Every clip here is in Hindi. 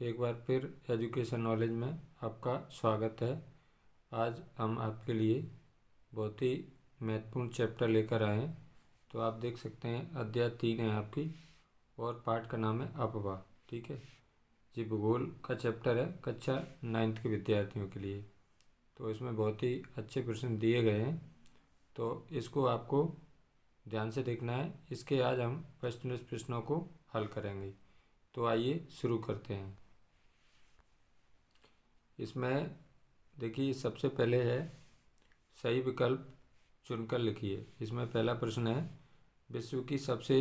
एक बार फिर एजुकेशन नॉलेज में आपका स्वागत है। आज हम आपके लिए बहुत ही महत्वपूर्ण चैप्टर लेकर आए हैं। तो आप देख सकते हैं अध्याय 3 है आपकी और पाठ का नाम है अपवाह। ठीक है, ये भूगोल का चैप्टर है कक्षा 9th के विद्यार्थियों के लिए। तो इसमें बहुत ही अच्छे प्रश्न दिए गए हैं, तो इसको आपको ध्यान से देखना है। इसके आज हम प्रश्नों को हल करेंगे। तो आइए शुरू करते हैं। इसमें देखिए सबसे पहले है सही विकल्प चुनकर लिखिए। इसमें पहला प्रश्न है विश्व की सबसे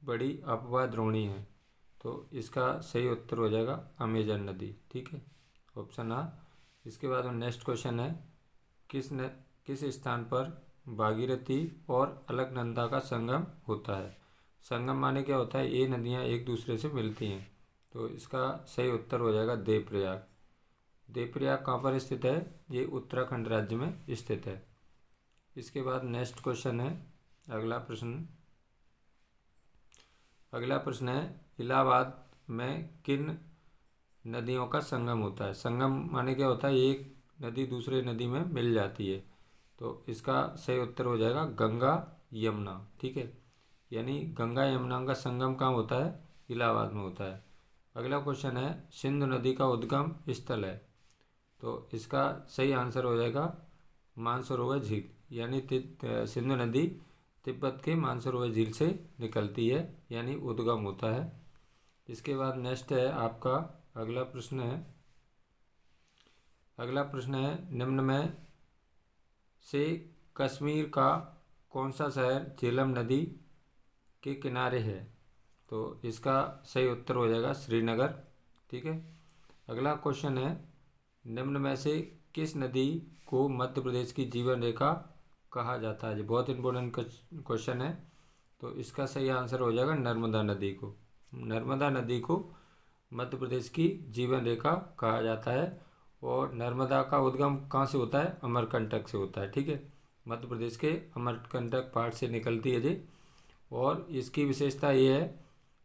बड़ी अपवाह द्रोणी है, तो इसका सही उत्तर हो जाएगा अमेजन नदी। ठीक है, ऑप्शन आ। इसके बाद नेक्स्ट क्वेश्चन है किस स्थान पर भागीरथी और अलकनंदा का संगम होता है। संगम माने क्या होता है, ये नदियाँ एक दूसरे से मिलती हैं, तो इसका सही उत्तर हो जाएगा देवप्रयाग। देवप्रयाग कहाँ पर स्थित है, ये उत्तराखंड राज्य में स्थित है। इसके बाद नेक्स्ट क्वेश्चन है अगला प्रश्न है इलाहाबाद में किन नदियों का संगम होता है। संगम माने क्या होता है, एक नदी दूसरे नदी में मिल जाती है, तो इसका सही उत्तर हो जाएगा गंगा यमुना। ठीक है, यानी गंगा यमुना का संगम कहाँ होता है, इलाहाबाद में होता है। अगला क्वेश्चन है सिंधु नदी का उद्गम स्थल है, तो इसका सही आंसर हो जाएगा मानसरोवर झील, यानी सिंधु नदी तिब्बत के मानसरोवर झील से निकलती है, यानी उद्गम होता है। इसके बाद नेक्स्ट है आपका अगला प्रश्न है निम्न में से कश्मीर का कौन सा शहर झेलम नदी के किनारे है, तो इसका सही उत्तर हो जाएगा श्रीनगर। ठीक है, अगला क्वेश्चन है निम्न में से किस नदी को मध्य प्रदेश की जीवन रेखा कहा जाता है। बहुत इंपॉर्टेंट क्वेश्चन है, तो इसका सही आंसर हो जाएगा नर्मदा नदी को। नर्मदा नदी को मध्य प्रदेश की जीवन रेखा कहा जाता है, और नर्मदा का उद्गम कहाँ से होता है, अमरकंटक से होता है। ठीक है, मध्य प्रदेश के अमरकंटक पहाड़ से निकलती है जी, और इसकी विशेषता ये है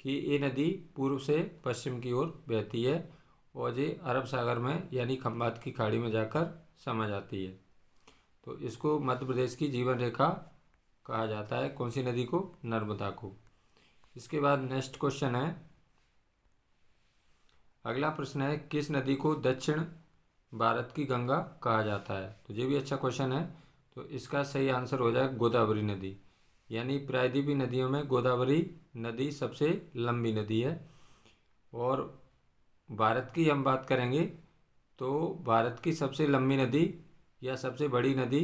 कि ये नदी पूर्व से पश्चिम की ओर बहती है और ये अरब सागर में यानी खंबात की खाड़ी में जाकर समा जाती है, तो इसको मध्य प्रदेश की जीवन रेखा कहा जाता है। कौन सी नदी को, नर्मदा को। इसके बाद नेक्स्ट क्वेश्चन है अगला प्रश्न है किस नदी को दक्षिण भारत की गंगा कहा जाता है, तो ये भी अच्छा क्वेश्चन है। तो इसका सही आंसर हो जाएगा गोदावरी नदी, यानी प्रायद्वीपीय नदियों में गोदावरी नदी सबसे लंबी नदी है। और भारत की हम बात करेंगे तो भारत की सबसे लंबी नदी या सबसे बड़ी नदी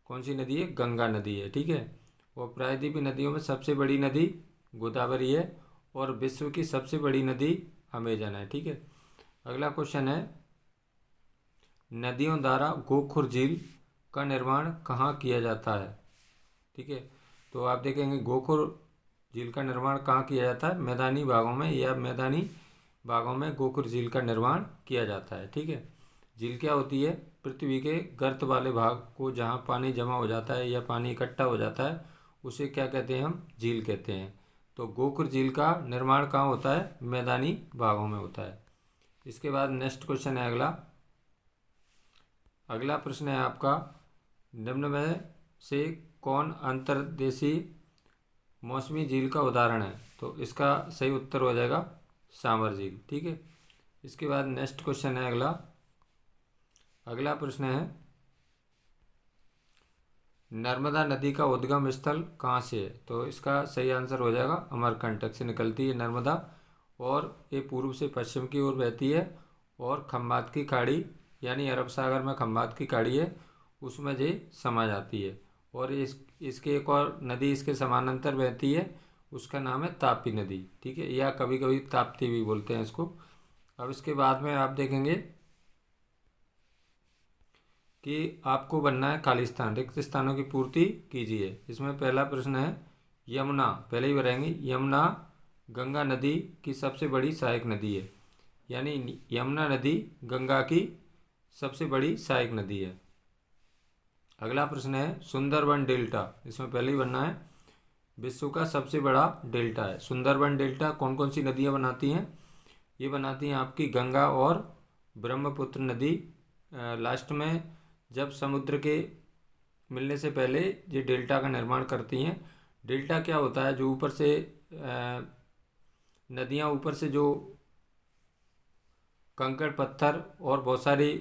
कौन सी नदी है, गंगा नदी है। ठीक है, और प्रायद्वीपीय नदियों में सबसे बड़ी नदी गोदावरी है, और विश्व की सबसे बड़ी नदी अमेजन है। ठीक है, अगला क्वेश्चन है नदियों द्वारा गोखुर झील का निर्माण कहाँ किया जाता है। ठीक है, तो आप देखेंगे गोखुर झील का निर्माण कहाँ किया जाता है, मैदानी भागों में गोखुर झील का निर्माण किया जाता है। ठीक है, झील क्या होती है, पृथ्वी के गर्त वाले भाग को जहाँ पानी जमा हो जाता है या पानी इकट्ठा हो जाता है उसे क्या कहते हैं, हम झील कहते हैं। तो गोखुर झील का निर्माण कहाँ होता है, मैदानी भागों में होता है। इसके बाद नेक्स्ट क्वेश्चन है अगला प्रश्न है आपका निम्न में से कौन अंतर्देशीय मौसमी झील का उदाहरण है, तो इसका सही उत्तर हो जाएगा सामर झील। ठीक है, इसके बाद नेक्स्ट क्वेश्चन है अगला प्रश्न है नर्मदा नदी का उद्गम स्थल कहाँ से है, तो इसका सही आंसर हो जाएगा अमरकंटक से निकलती है नर्मदा, और ये पूर्व से पश्चिम की ओर बहती है, और खंबात की खाड़ी यानी अरब सागर में खंबात की खाड़ी है उसमें ये समा जाती है। और इसके एक और नदी इसके समानांतर बहती है, उसका नाम है ताप्ती नदी। ठीक है, या कभी कभी ताप्ती भी बोलते हैं इसको। अब इसके बाद में आप देखेंगे कि आपको बनना है खालिस्तान, रिक्त स्थानों की पूर्ति कीजिए। इसमें पहला प्रश्न है यमुना, पहले ही बताएंगे यमुना गंगा नदी की सबसे बड़ी सहायक नदी है, यानी यमुना नदी गंगा की सबसे बड़ी सहायक नदी है। अगला प्रश्न है सुंदरबन डेल्टा, इसमें पहले ही बनना है विश्व का सबसे बड़ा डेल्टा है। सुंदरबन डेल्टा कौन कौन सी नदियाँ बनाती हैं, ये बनाती हैं आपकी गंगा और ब्रह्मपुत्र नदी। लास्ट में जब समुद्र के मिलने से पहले ये डेल्टा का निर्माण करती हैं। डेल्टा क्या होता है, जो ऊपर से नदियाँ ऊपर से जो कंकड़ पत्थर और बहुत सारी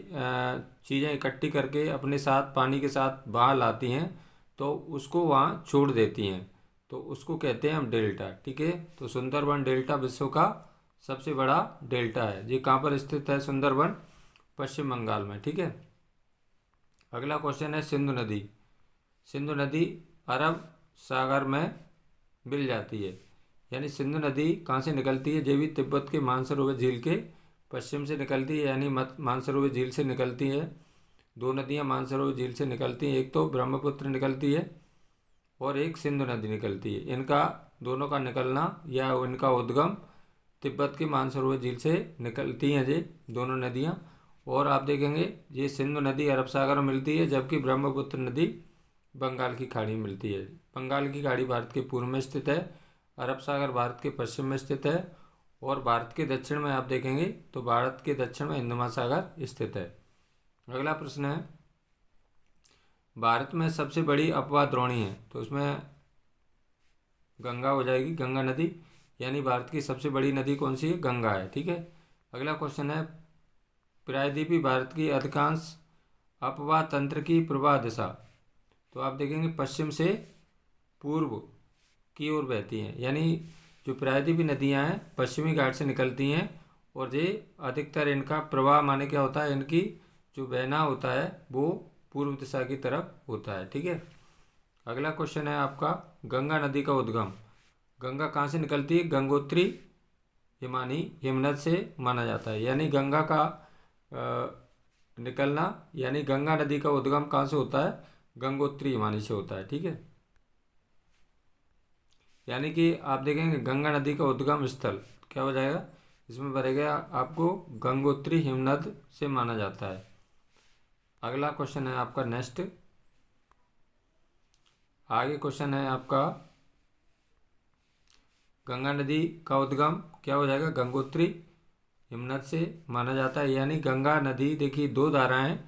चीज़ें इकट्ठी करके अपने साथ पानी के साथ बहा लाती हैं, तो उसको वहाँ छोड़ देती हैं, तो उसको कहते हैं हम डेल्टा। ठीक है, तो सुंदरबन डेल्टा विश्व का सबसे बड़ा डेल्टा है। ये कहाँ पर स्थित है? सुंदरबन पश्चिम बंगाल में। ठीक है, अगला क्वेश्चन है सिंधु नदी। सिंधु नदी अरब सागर में मिल जाती है। यानी सिंधु नदी कहाँ से निकलती है? ये भी तिब्बत के मानसरोवर झील के पश्चिम से निकलती है, यानी मानसरोवर झील से निकलती है। दो नदियाँ मानसरोवर झील से निकलती हैं, एक तो ब्रह्मपुत्र निकलती है और एक सिंधु नदी निकलती है। इनका दोनों का निकलना या इनका उद्गम तिब्बत के मानसरोवर झील से निकलती हैं ये दोनों नदियाँ। और आप देखेंगे ये सिंधु नदी अरब सागर में मिलती है, जबकि ब्रह्मपुत्र नदी बंगाल की खाड़ी में मिलती है। बंगाल की खाड़ी भारत के पूर्व में स्थित है, अरब सागर भारत के पश्चिम में स्थित है, और भारत के दक्षिण में आप देखेंगे तो भारत के दक्षिण में हिंद महासागर स्थित है। अगला प्रश्न है, भारत में सबसे बड़ी अपवाह द्रोणी है, तो उसमें गंगा हो जाएगी, गंगा नदी। यानी भारत की सबसे बड़ी नदी कौन सी है? गंगा है। ठीक है, अगला क्वेश्चन है, प्रायद्वीपीय भारत की अधिकांश अपवाह तंत्र की प्रवाह दिशा, तो आप देखेंगे पश्चिम से पूर्व की ओर बहती हैं। यानी जो प्रायद्वीपीय नदियां हैं पश्चिमी घाट से निकलती हैं, और ये अधिकतर इनका प्रवाह माने क्या होता है, इनकी जो बहना होता है वो पूर्व दिशा की तरफ होता है। ठीक है, अगला क्वेश्चन है आपका, गंगा नदी का उद्गम। गंगा कहाँ से निकलती है? गंगोत्री हिमानी हिमनद से माना जाता है। यानी गंगा का निकलना, यानी गंगा नदी का उद्गम कहाँ से होता है? गंगोत्री हिमानी से होता है। ठीक है, यानी कि आप देखेंगे गंगा नदी का उद्गम स्थल क्या हो जाएगा? इसमें बनेगा आपको गंगोत्री हिमनद से माना जाता है। अगला क्वेश्चन है आपका नेक्स्ट, आगे क्वेश्चन है आपका, गंगा नदी का उद्गम क्या हो जाएगा? गंगोत्री हिमनद से माना जाता है। यानी गंगा नदी, देखिए दो धाराएं,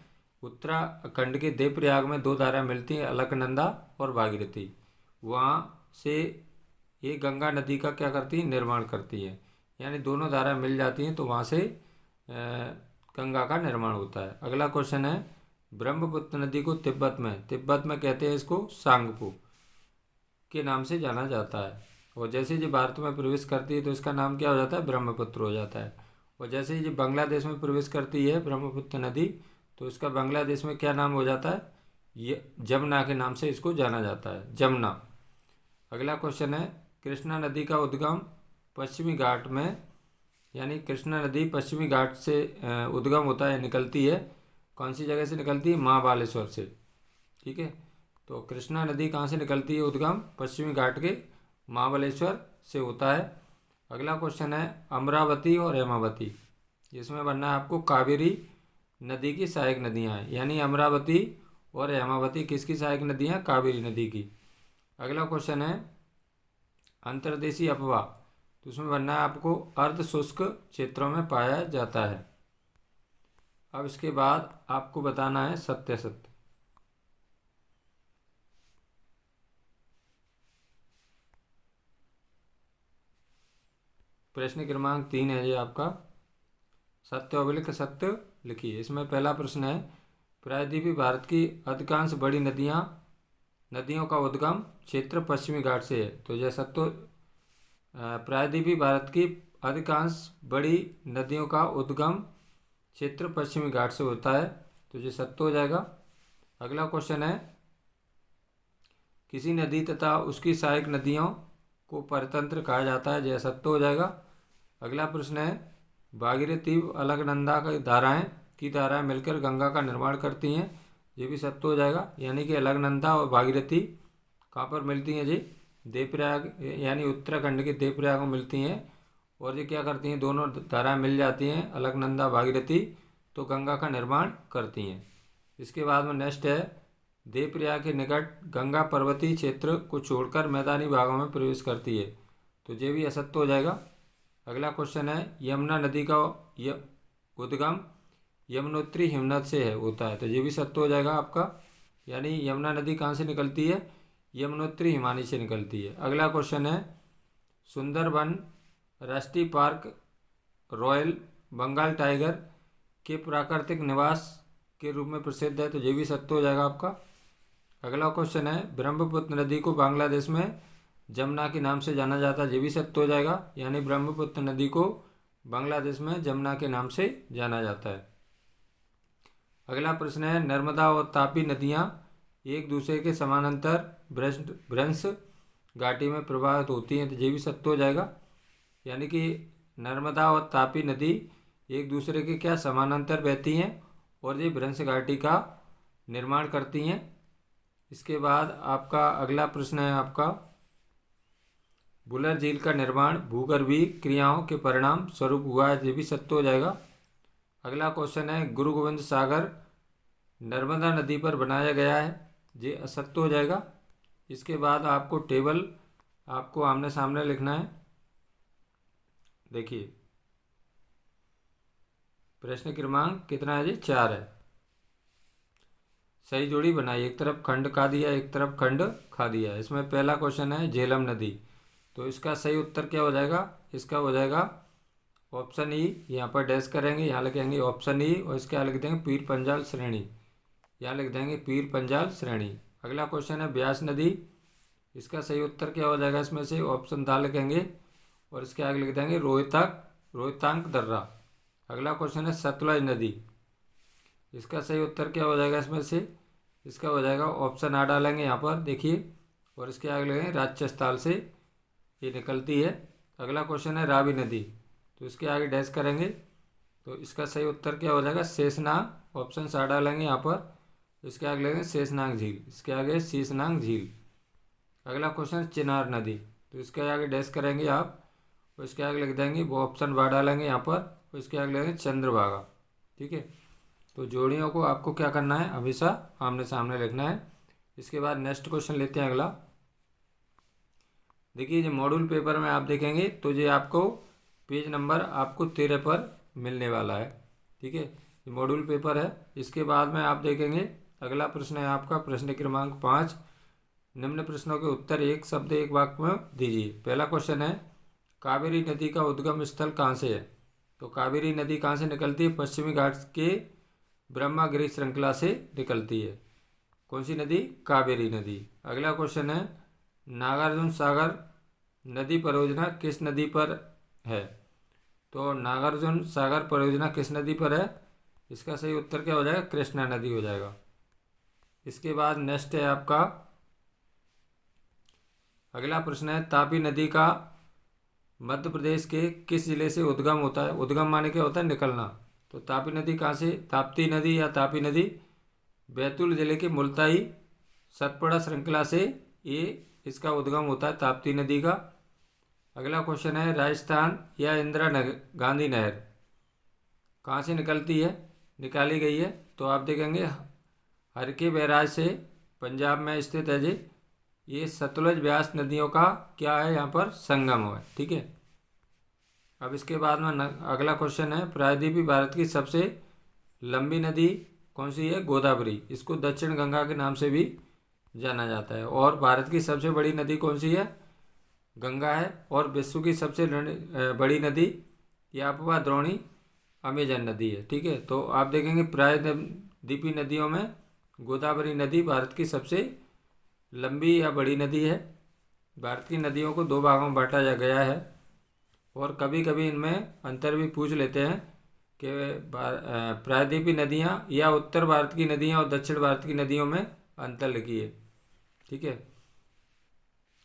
उत्तराखंड के देवप्रयाग में दो धाराएं मिलती हैं, अलकनंदा और भागीरथी। वहाँ से ये गंगा नदी का क्या करती है? निर्माण करती है। यानी दोनों धाराएं मिल जाती हैं तो वहाँ से गंगा का निर्माण होता है। अगला क्वेश्चन है, ब्रह्मपुत्र नदी को तिब्बत में कहते हैं इसको सांगपो के नाम से जाना जाता है। और जैसे ही भारत में प्रवेश करती है तो इसका नाम क्या हो जाता है? ब्रह्मपुत्र हो जाता है। और जैसे ही बांग्लादेश में प्रवेश करती है ब्रह्मपुत्र नदी, तो इसका बांग्लादेश में क्या नाम हो जाता है? ये जमुना के नाम से इसको जाना जाता है, जमुना। अगला क्वेश्चन है, कृष्णा नदी का उद्गम पश्चिमी घाट में, यानी कृष्णा नदी पश्चिमी घाट से उद्गम होता है, निकलती है। कौन सी जगह से निकलती है? महाबालेश्वर से। ठीक है, तो कृष्णा नदी कहाँ से निकलती है उद्गम? पश्चिमी घाट के महाबलेश्वर से होता है। अगला क्वेश्चन है, अमरावती और हेमावती, जिसमें बनना है आपको कावेरी नदी की सहायक नदियाँ हैं। यानी अमरावती और हेमावती किसकी सहायक नदियाँ हैं? कावेरी नदी की। अगला क्वेश्चन है, अंतर्देशीय अपवाह, तो उसमें बनना है आपको अर्ध शुष्क क्षेत्रों में पाया जाता है। अब इसके बाद आपको बताना है सत्य सत्य। प्रश्न क्रमांक 3 है ये आपका, सत्य अभिलिख सत्य लिखिए। इसमें पहला प्रश्न है, प्रायद्वीपीय भारत की अधिकांश बड़ी नदियों का उद्गम क्षेत्र पश्चिमी घाट से है, तो यह सत्य। प्रायद्वीपीय भारत की अधिकांश बड़ी नदियों का उद्गम क्षेत्र पश्चिमी घाट से होता है, तो ये सत्य हो जाएगा। अगला क्वेश्चन है, किसी नदी तथा उसकी सहायक नदियों को परतंत्र कहा जाता है, यह सत्य हो जाएगा। अगला प्रश्न है, भागीरथी अलकनंदा की धाराएं मिलकर गंगा का निर्माण करती हैं, ये भी सत्य हो जाएगा। यानी कि अलकनंदा और भागीरथी कहाँ पर मिलती हैं? जी देवप्रयाग, यानी उत्तराखंड के देवप्रयाग में मिलती हैं। और ये क्या करती हैं? दोनों धाराएं मिल जाती हैं, अलकनंदा भागीरथी, तो गंगा का निर्माण करती हैं। इसके बाद में नेक्स्ट है, देवप्रयाग के निकट गंगा पर्वतीय क्षेत्र को छोड़कर मैदानी भागों में प्रवेश करती है, तो ये भी असत्य हो जाएगा। अगला क्वेश्चन है यमुना नदी का उद्गम यमुनोत्री हिमनद से है होता है, तो ये भी सत्य हो जाएगा आपका। यानी यमुना नदी कहाँ से निकलती है? यमुनोत्री हिमानी से निकलती है। अगला क्वेश्चन है सुंदरबन राष्ट्रीय पार्क रॉयल बंगाल टाइगर के प्राकृतिक निवास के रूप में प्रसिद्ध है, तो ये भी सत्य हो जाएगा आपका। अगला क्वेश्चन है ब्रह्मपुत्र नदी को बांग्लादेश में जमुना के नाम से जाना जाता है, ये भी सत्य हो जाएगा। यानी ब्रह्मपुत्र नदी को बांग्लादेश में जमुना के नाम से जाना जाता है। अगला प्रश्न है नर्मदा और तापी नदियाँ एक दूसरे के समानांतर भ्रंश घाटी में प्रवाहित होती हैं, तो ये भी सत्य हो जाएगा। यानी कि नर्मदा और तापी नदी एक दूसरे के क्या समानांतर बहती हैं और ये भ्रंश घाटी का निर्माण करती हैं। इसके बाद आपका अगला प्रश्न है आपका बुलर झील का निर्माण भूगर्भीय क्रियाओं के परिणाम स्वरूप हुआ है, ये भी सत्य हो जाएगा। अगला क्वेश्चन है गुरु गोविंद सागर नर्मदा नदी पर बनाया गया है, ये असत्य हो जाएगा। इसके बाद आपको टेबल आपको आमने सामने लिखना है। देखिए प्रश्न क्रमांक कितना है जी? 4 है। सही जोड़ी बनाई, एक तरफ खंड खा दिया एक तरफ खंड खा दिया। इसमें पहला क्वेश्चन है झेलम नदी, तो इसका सही उत्तर क्या हो जाएगा? इसका हो जाएगा ऑप्शन ई। यहाँ पर डैश करेंगे, यहाँ लिखेंगे ऑप्शन ई और इसके यहाँ लिख देंगे पीर पंजाल श्रेणी, यहाँ लिख देंगे पीर पंजाल श्रेणी। अगला क्वेश्चन है ब्यास नदी, इसका सही उत्तर क्या हो जाएगा? इसमें से ऑप्शन दा लिखेंगे और इसके आगे लिख देंगे रोहतांग दर्रा। अगला क्वेश्चन है सतलज नदी, इसका सही उत्तर क्या हो जाएगा? इसमें से इसका हो जाएगा ऑप्शन आ डालेंगे यहाँ पर देखिए और इसके आगे लगेंगे राजस्थान से ये निकलती है। अगला क्वेश्चन है रावी नदी, तो इसके आगे डैश करेंगे, तो इसका सही उत्तर क्या हो जाएगा? शेषनाग। ऑप्शन आ डालेंगे यहाँ पर, इसके आगे लगेंगे शेषनाग झील, इसके आगे शेषनाग झील। अगला क्वेश्चन चिनार नदी, तो इसके आगे डैश करेंगे आप और इसके आगे लिख देंगे वो ऑप्शन बा डालेंगे यहाँ पर और इसके आगे लगेंगे चंद्रभागा। ठीक है, तो जोड़ियों को आपको क्या करना है? हमेशा आमने सामने लिखना है। इसके बाद नेक्स्ट क्वेश्चन लेते हैं अगला। देखिए जो मॉड्यूल पेपर में आप देखेंगे तो ये आपको पेज नंबर आपको 13 पर मिलने वाला है। ठीक है, ये मॉड्यूल पेपर है। इसके बाद में आप देखेंगे अगला प्रश्न है आपका प्रश्न क्रमांक 5। निम्न प्रश्नों के उत्तर एक शब्द एक वाक्य में दीजिए। पहला क्वेश्चन है कावेरी नदी का उद्गम स्थल कहाँ से है? तो कावेरी नदी कहाँ से निकलती है? पश्चिमी घाट के ब्रह्मगिरि श्रृंखला से निकलती है। कौन सी नदी? कावेरी नदी। अगला क्वेश्चन है नागार्जुन सागर नदी परियोजना किस नदी पर है? तो नागार्जुन सागर परियोजना किस नदी पर है? इसका सही उत्तर क्या हो जाएगा? कृष्णा नदी हो जाएगा। इसके बाद नेक्स्ट है आपका अगला प्रश्न है तापी नदी का मध्य प्रदेश के किस जिले से उद्गम होता है? उद्गम माने क्या होता है? निकलना। तो तापी नदी कहाँ से? ताप्ती नदी या तापी नदी बैतूल जिले के मुल्ताई सतपुड़ा श्रृंखला से ये इसका उद्गम होता है ताप्ती नदी का। अगला क्वेश्चन है राजस्थान या इंदिरा गांधी नहर कहाँ से निकलती है? निकाली गई है, तो आप देखेंगे हरके बैराज से पंजाब में स्थित है जी। ये सतलुज ब्यास नदियों का क्या है? यहाँ पर संगम है। ठीक है, अब इसके बाद में अगला क्वेश्चन है प्रायद्वीपीय भारत की सबसे लंबी नदी कौन सी है? गोदावरी। इसको दक्षिण गंगा के नाम से भी जाना जाता है। और भारत की सबसे बड़ी नदी कौन सी है? गंगा है। और विश्व की सबसे बड़ी नदी यापवा द्रोणी अमेजन नदी है। ठीक है, तो आप देखेंगे प्रायद्वीपीय नदियों में गोदावरी नदी भारत की सबसे लंबी या बड़ी नदी है। भारत की नदियों को 2 भागों में बांटा गया है और कभी कभी इनमें अंतर भी पूछ लेते हैं कि प्रायद्वीपीय नदियाँ या उत्तर भारत की नदियाँ और दक्षिण भारत की नदियों में अंतर लिखिए। ठीक है,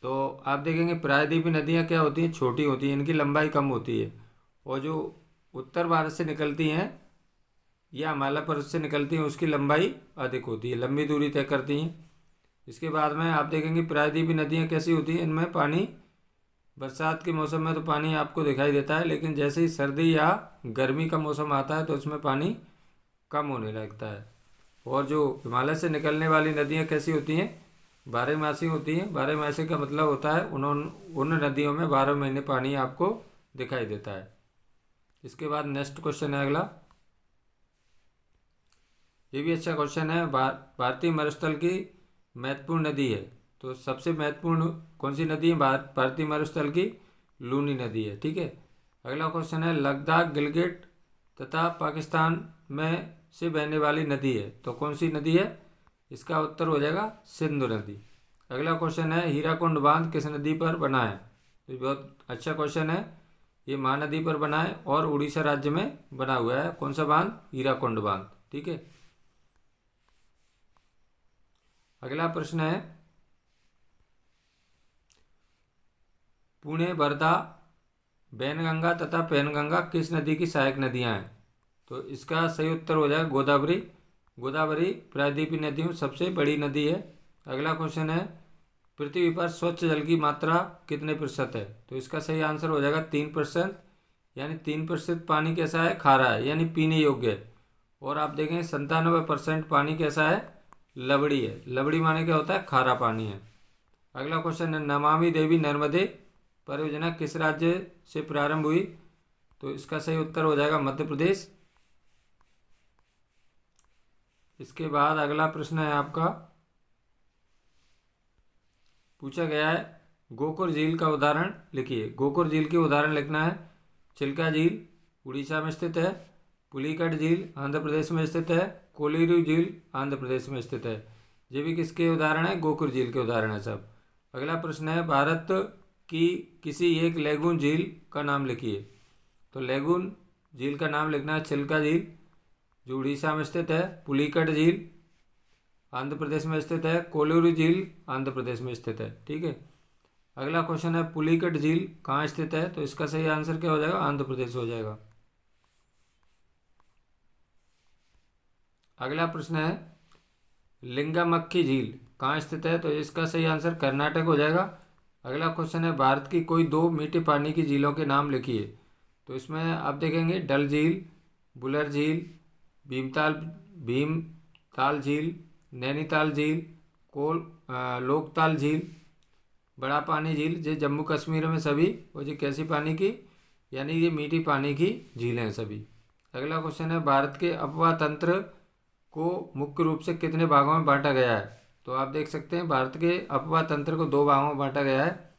तो आप देखेंगे प्रायद्वीपीय नदियाँ क्या होती हैं? छोटी होती हैं, इनकी लंबाई कम होती है। और जो उत्तर भारत से निकलती हैं या हिमालय पर्वत से निकलती हैं उसकी लंबाई अधिक होती है, लंबी दूरी तय करती हैं। इसके बाद में आप देखेंगे प्रायद्वीपीय नदियाँ कैसी होती हैं? इनमें पानी बरसात के मौसम में तो पानी आपको दिखाई देता है, लेकिन जैसे ही सर्दी या गर्मी का मौसम आता है तो उसमें पानी कम होने लगता है। और जो हिमालय से निकलने वाली नदियाँ कैसी होती हैं? बारहमासी होती हैं। बारहमासी का मतलब होता है उन नदियों में 12 महीने पानी आपको दिखाई देता है। इसके बाद नेक्स्ट क्वेश्चन है अगला, ये भी अच्छा क्वेश्चन है। भारतीय मरुस्थल की महत्वपूर्ण नदी है, तो सबसे महत्वपूर्ण कौन सी नदी है भारतीय मरुस्थल की? लूनी नदी है। ठीक है। अगला क्वेश्चन है, लद्दाख, गिलगिट तथा पाकिस्तान में से बहने वाली नदी है, तो कौन सी नदी है? इसका उत्तर हो जाएगा सिंधु नदी। अगला क्वेश्चन है, हीराकुंड बांध किस नदी पर बना है? तो ये बहुत अच्छा क्वेश्चन है। ये महानदी पर बना है और उड़ीसा राज्य में बना हुआ है। कौन सा बांध? हीराकुंड बांध। ठीक है। अगला प्रश्न है, पुणे, वर्धा, वैनगंगा तथा पैनगंगा किस नदी की सहायक नदियां हैं? तो इसका सही उत्तर हो जाएगा गोदावरी। गोदावरी प्रायद्वीपीय नदियों सबसे बड़ी नदी है। अगला क्वेश्चन है, पृथ्वी पर स्वच्छ जल की मात्रा कितने प्रतिशत है? तो इसका सही आंसर हो जाएगा 3%, यानी 3% पानी कैसा है? खारा है, यानी पीने योग्य है। और आप देखें 97% पानी कैसा है? लवड़ी है। लवड़ी माने क्या होता है? खारा पानी है। अगला क्वेश्चन है, नमामि देवी नर्मदे परियोजना किस राज्य से प्रारंभ हुई? तो इसका सही उत्तर हो जाएगा मध्य प्रदेश। इसके बाद अगला प्रश्न है आपका, पूछा गया है, गोकुर झील का उदाहरण लिखिए। गोकुर झील के उदाहरण लिखना है। चिल्का झील उड़ीसा में स्थित है, पुलिकट झील आंध्र प्रदेश में स्थित है, कोलीरू झील आंध्र प्रदेश में स्थित है। ये भी किसके उदाहरण है? गोकुर झील के उदाहरण है सब। अगला प्रश्न है, भारत की किसी एक लैगून झील का नाम लिखिए। तो लैगून झील का नाम लिखना है चिल्का झील जो उड़ीसा में स्थित है, पुलिकट झील आंध्र प्रदेश में स्थित है, कोलूरू झील आंध्र प्रदेश में स्थित है। ठीक है। अगला क्वेश्चन है, पुलिकट झील कहाँ स्थित है? तो इसका सही आंसर क्या हो जाएगा? आंध्र प्रदेश हो जाएगा। अगला प्रश्न है, लिंगामक्खी झील कहाँ स्थित है? तो इसका सही आंसर कर्नाटक हो जाएगा। अगला क्वेश्चन है, भारत की कोई 2 मीठे पानी की झीलों के नाम लिखिए। तो इसमें आप देखेंगे डल झील, बुलर झील, भीमताल झील, नैनीताल झील, लोकताल झील, बड़ा पानी झील। ये जम्मू कश्मीर में सभी, और ये कैसी पानी की? यानी ये मीठी पानी की झीलें हैं सभी। अगला क्वेश्चन है, भारत के अपवाह तंत्र को मुख्य रूप से कितने भागों में बांटा गया है? तो आप देख सकते हैं भारत के अपवाह तंत्र को 2 भागों में बांटा गया है।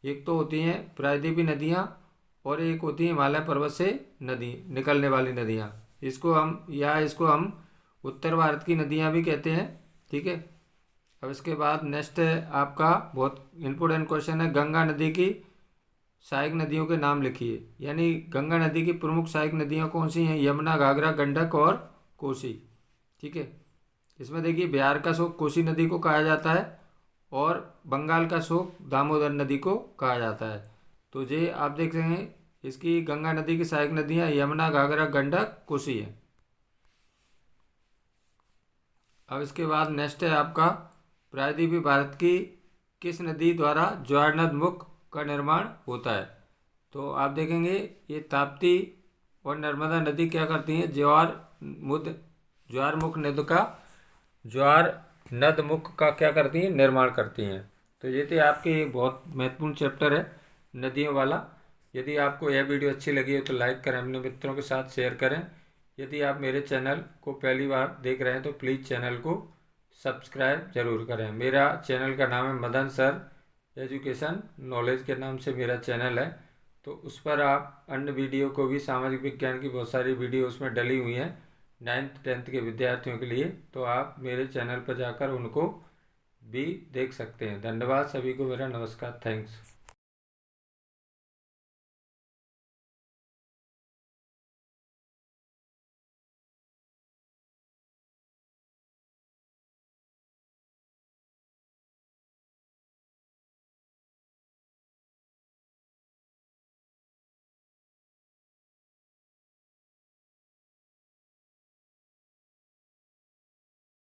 एक तो होती हैं प्रायद्वीपीय नदियाँ और एक होती हैं हिमालय पर्वत से नदी निकलने वाली नदियाँ। इसको हम उत्तर भारत की नदियाँ भी कहते हैं। ठीक है। अब इसके बाद नेक्स्ट है आपका बहुत इंपॉर्टेंट क्वेश्चन है, गंगा नदी की सहायक नदियों के नाम लिखिए। यानी गंगा नदी की प्रमुख सहायक नदियाँ कौन सी हैं? यमुना, घाघरा, गंडक और कोसी। ठीक है। इसमें देखिए बिहार का शोक कोसी नदी को कहा जाता है और बंगाल का शोक दामोदर नदी को कहा जाता है। तो ये आप देख रहे हैं, इसकी गंगा नदी की सहायक नदियाँ यमुना, घाघरा, गंडक, कोसी है। अब इसके बाद नेक्स्ट है आपका, प्रायद्वीपीय भारत की किस नदी द्वारा ज्वारनद मुख का निर्माण होता है? तो आप देखेंगे ये ताप्ती और नर्मदा नदी क्या करती हैं? ज्वार नद मुख का क्या करती हैं? निर्माण करती हैं। तो ये थे आपके बहुत महत्वपूर्ण चैप्टर है नदियों वाला। यदि आपको यह वीडियो अच्छी लगी हो तो लाइक करें, अपने मित्रों के साथ शेयर करें। यदि आप मेरे चैनल को पहली बार देख रहे हैं तो प्लीज़ चैनल को सब्सक्राइब जरूर करें। मेरा चैनल का नाम है मदन सर एजुकेशन नॉलेज के नाम से मेरा चैनल है। तो उस पर आप अन्य वीडियो को भी, सामाजिक विज्ञान की बहुत सारी वीडियो उसमें डली हुई हैं 9th 10th के विद्यार्थियों के लिए, तो आप मेरे चैनल पर जाकर उनको भी देख सकते हैं। धन्यवाद सभी को, मेरा नमस्कार, थैंक्स।